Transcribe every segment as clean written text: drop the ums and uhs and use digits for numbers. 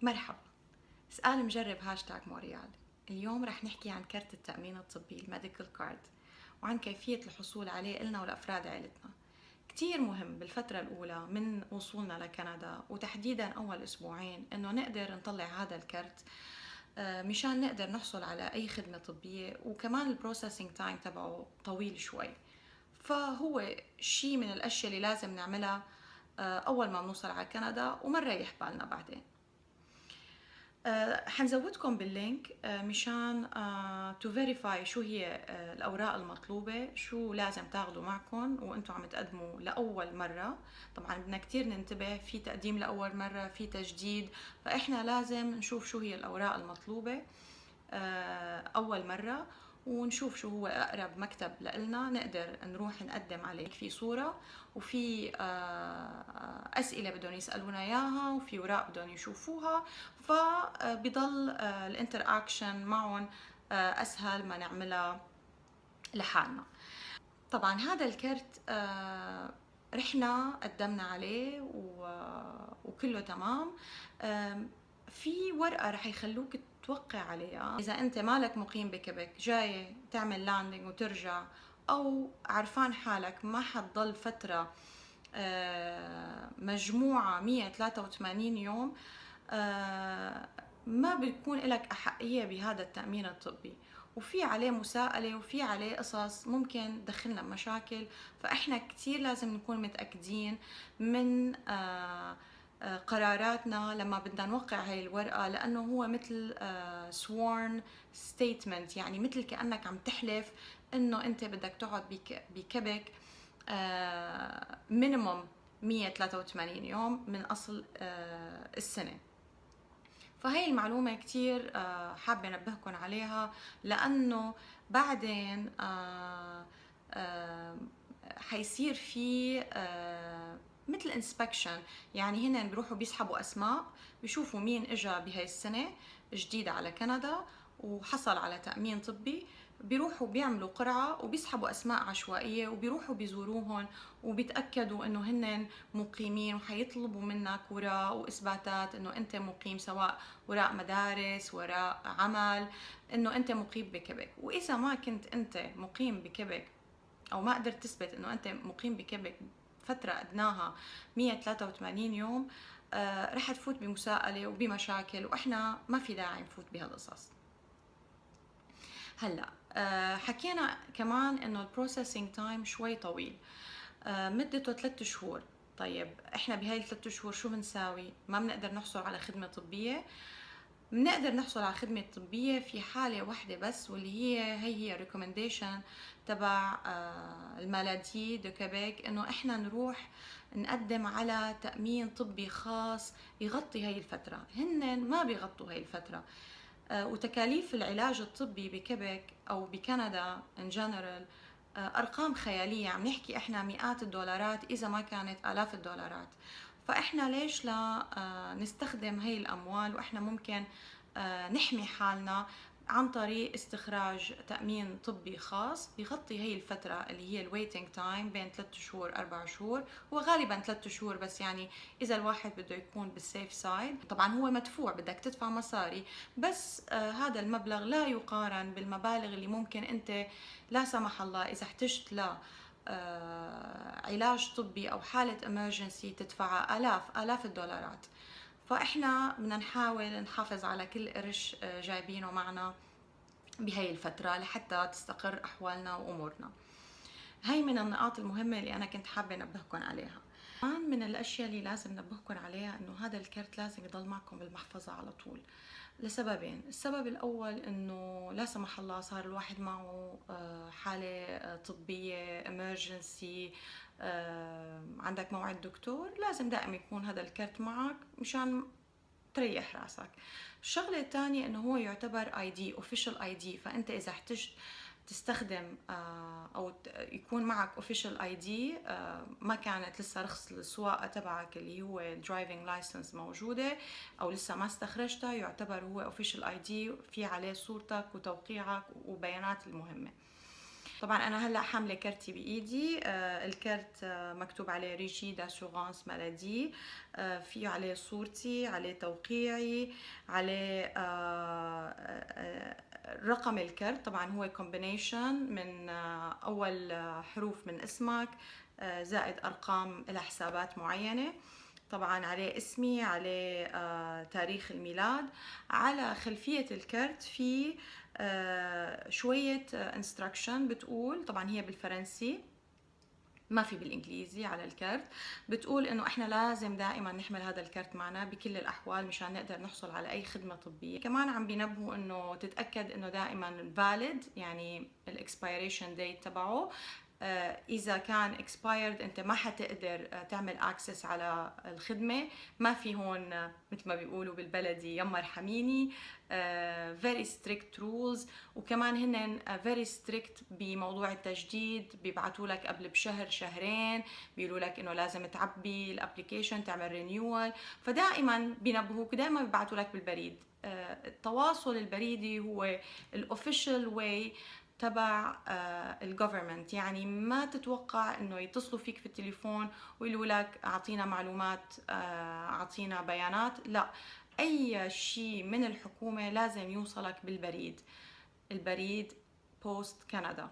مرحبا. اسأل مجرب هاشتاج موريال. اليوم رح نحكي عن كرت التأمين الطبي الميديكال كارد وعن كيفية الحصول عليه إلنا ولأفراد عائلتنا. كتير مهم بالفترة الأولى من وصولنا لكندا وتحديدا أول أسبوعين إنه نقدر نطلع هذا الكرت مشان نقدر نحصل على أي خدمة طبية، وكمان البروسيسنج تايم تبعه طويل شوي. فهو شي من الأشياء اللي لازم نعملها أول ما بنوصل على كندا وما نريح بالنا بعدين. حنزودكم باللينك مشان تو فيريفاي شو هي الأوراق المطلوبة، شو لازم تاخدوا معكم وانتم عم تقدموا لأول مرة. طبعا بدنا كتير ننتبه، في تقديم لأول مرة، في تجديد، فإحنا لازم نشوف شو هي الأوراق المطلوبة أول مرة، ونشوف شو هو أقرب مكتب لإلنا نقدر نروح نقدم عليه. في صورة وفي أسئلة بدهم يسألونا إياها وفي أوراق بدهم يشوفوها، فبضل الانتر أكشن معهم أسهل ما نعملها لحالنا. طبعا هذا الكرت رحنا قدمنا عليه وكله تمام. في ورقة رح يخلوك توقع عليها إذا أنت مالك مقيم بكبك جاي تعمل لاندنج وترجع، أو عرفان حالك ما حتضل فترة مجموعة 183 يوم، ما بيكون لك أحقية بهذا التأمين الطبي، وفي عليه مساءلة وفي عليه قصص ممكن تدخلنا بمشاكل. فإحنا كتير لازم نكون متأكدين من قراراتنا لما بدنا نوقع هاي الورقة، لأنه هو مثل sworn statement، يعني مثل كأنك عم تحلف إنه أنت بدك تقعد بكبك minimum 183 يوم من أصل السنة. فهي المعلومة كتير حابة أنبهكم عليها، لأنه بعدين حيصير في مثل انسبكشن، يعني هن بيروحوا بيسحبوا أسماء، بيشوفوا مين إجا بهاي السنة جديد على كندا وحصل على تأمين طبي، بيروحوا بيعملوا قرعة وبيسحبوا أسماء عشوائية وبيروحوا بيزوروهم وبيتأكدوا إنه هن مقيمين، وحيطلبوا منك وراء وإثباتات إنه أنت مقيم، سواء وراء مدارس، وراء عمل، إنه أنت مقيم بكبك. وإذا ما كنت أنت مقيم بكبك أو ما قدرت تثبت إنه أنت مقيم بكبك فترة أدناها 183 يوم، رح تفوت بمساءلة وبمشاكل، وإحنا ما في داعي نفوت بهالقصص. هلا حكينا كمان انه البروسيسنج تايم شوي طويل، مدته 3 شهور. طيب احنا بهاي ال3 شهور شو بنساوي؟ ما بنقدر نحصل على خدمة طبية. بنقدر نحصل على خدمة طبية في حالة واحدة بس، واللي هي ريكومنديشن تبع المالادي دو كيبيك، انه احنا نروح نقدم على تأمين طبي خاص يغطي هاي الفترة. هن ما بيغطوا هاي الفترة، وتكاليف العلاج الطبي بكيبك أو بكندا in general أرقام خيالية، عم نحكي إحنا مئات الدولارات إذا ما كانت آلاف الدولارات. فإحنا ليش لا نستخدم هاي الأموال وإحنا ممكن نحمي حالنا عن طريق استخراج تأمين طبي خاص بيغطي هي الفترة اللي هي الويتنج تايم بين 3 شهور 4 شهور. هو غالبا 3 شهور، بس يعني إذا الواحد بده يكون بالسيف سايد. طبعا هو مدفوع، بدك تدفع مصاري، بس هذا المبلغ لا يقارن بالمبالغ اللي ممكن أنت لا سمح الله إذا احتجت ل علاج طبي أو حالة emergency تدفع آلاف الدولارات. فإحنا بدنا نحاول نحافظ على كل قرش جايبينه معنا بهاي الفترة لحتى تستقر أحوالنا وأمورنا. هاي من النقاط المهمة اللي أنا كنت حابة أنبهكم عليها. كمان من الأشياء اللي لازم ننبهكم عليها إنه هذا الكرت لازم يضل معكم بالمحفظة على طول، لسببين. السبب الأول إنه لا سمح الله صار الواحد معه حالة طبية emergency، عندك موعد دكتور، لازم دائما يكون هذا الكرت معك مشان تريح راسك. الشغلة الثانية انه هو يعتبر اي دي، اوفيشال اي دي، فانت اذا احتجت تستخدم او يكون معك اوفيشال اي دي، ما كانت لسه رخص السواقة تبعك اللي هو الدرايفنج لايسنس موجودة او لسه ما استخرجتها، يعتبر هو اوفيشال اي دي في عليه صورتك وتوقيعك وبيانات المهمة. طبعا انا هلا حامله كرتي بايدي. الكرت مكتوب عليه ريجي داسورانس مالادي. فيه عليه صورتي، عليه توقيعي، عليه رقم الكرت. طبعا هو كومبينيشن من اول حروف من اسمك زائد ارقام لها حسابات معينه. طبعا عليه اسمي، عليه تاريخ الميلاد. على خلفية الكرت في شوية انستراكشن بتقول، طبعا هي بالفرنسي ما في بالانجليزي على الكرت، بتقول انه احنا لازم دائما نحمل هذا الكرت معنا بكل الاحوال مشان نقدر نحصل على اي خدمه طبيه. كمان عم بينبهوا انه تتاكد انه دائما valid، يعني الاكسبيريشن ديت تبعه اذا كان expired انت ما حتقدر تعمل access على الخدمه. ما في هون مثل ما بيقولوا بالبلدي يما ارحميني. very strict rules. وكمان هن very strict بموضوع التجديد، بيبعتوا لك قبل بشهر شهرين، بيقولوا لك انه لازم تعبي الابلكيشن تعمل رينيوال. فدائما بينبهوك، دائما بيبعتوا لك بالبريد. التواصل البريدي هو الاوفيشال واي تبع الجوفرمنت. يعني ما تتوقع انه يتصلوا فيك في التليفون ويقولوا لك اعطينا معلومات، اعطينا بيانات. لا، اي شيء من الحكومة لازم يوصلك بالبريد. البريد بوست كندا.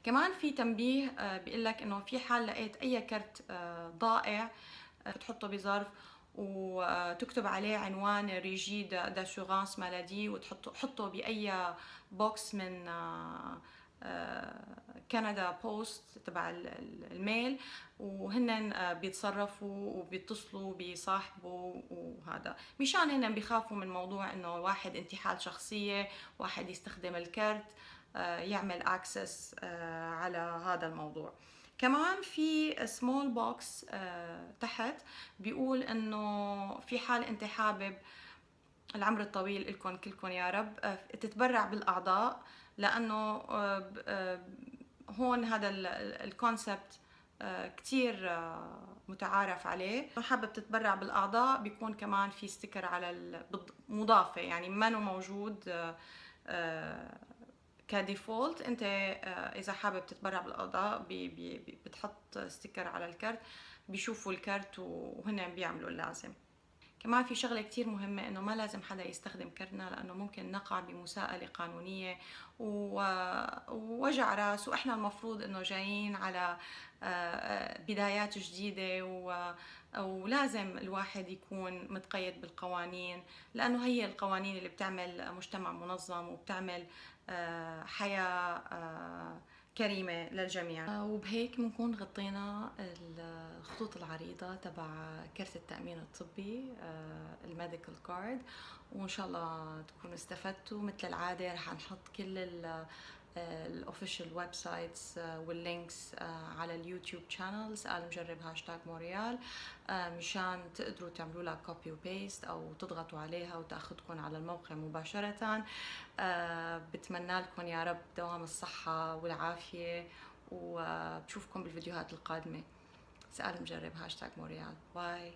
كمان في تنبيه بيقول لك انه في حال لقيت اي كرت ضائع تحطه بظرف وتكتب عليه عنوان ريجي داسورانس مالادي وتحطه باي بوكس من كندا بوست تبع الميل، وهن بيتصرفوا وبيتصلوا بصاحبه. وهذا مشان هن بيخافوا من موضوع انه واحد انتحال شخصية، واحد يستخدم الكرت يعمل اكسس على هذا الموضوع. كمان في سمول بوكس تحت بيقول انه في حال انت حابب، العمر الطويل لكم كلكم يا رب، تتبرع بالاعضاء، لانه هون هذا الكونسبت كتير متعارف عليه. لو حابب تتبرع بالاعضاء بيكون كمان في ستيكر على مضافه، يعني ما موجود كديفولت. انت اذا حابب تتبرع بالاعضاء بتحط ستيكر على الكرت، بيشوفوا الكرت وهن بيعملوا اللازم. كمان في شغلة كتير مهمة، انه ما لازم حدا يستخدم كرتنا، لانه ممكن نقع بمساءلة قانونية ووجع راس. واحنا المفروض انه جايين على بدايات جديدة ولازم الواحد يكون متقيد بالقوانين، لانه هي القوانين اللي بتعمل مجتمع منظم وبتعمل حياة كريمة للجميع. وبهيك بنكون غطينا الخطوط العريضة تبع كرت التأمين الطبي، الميديكال كارد. وإن شاء الله تكونوا استفدتوا. مثل العادة رح نحط كل الاوفيشال ويب سايتس واللينكس على اليوتيوب شانل سأل مجرب هاشتاج موريال، مشان تقدروا تعملوا لها كوبي وبيست او تضغطوا عليها وتاخذكم على الموقع مباشرة. بتمنى لكم يا رب دوام الصحة والعافية، وبشوفكم بالفيديوهات القادمة. سأل مجرب هاشتاج موريال. باي.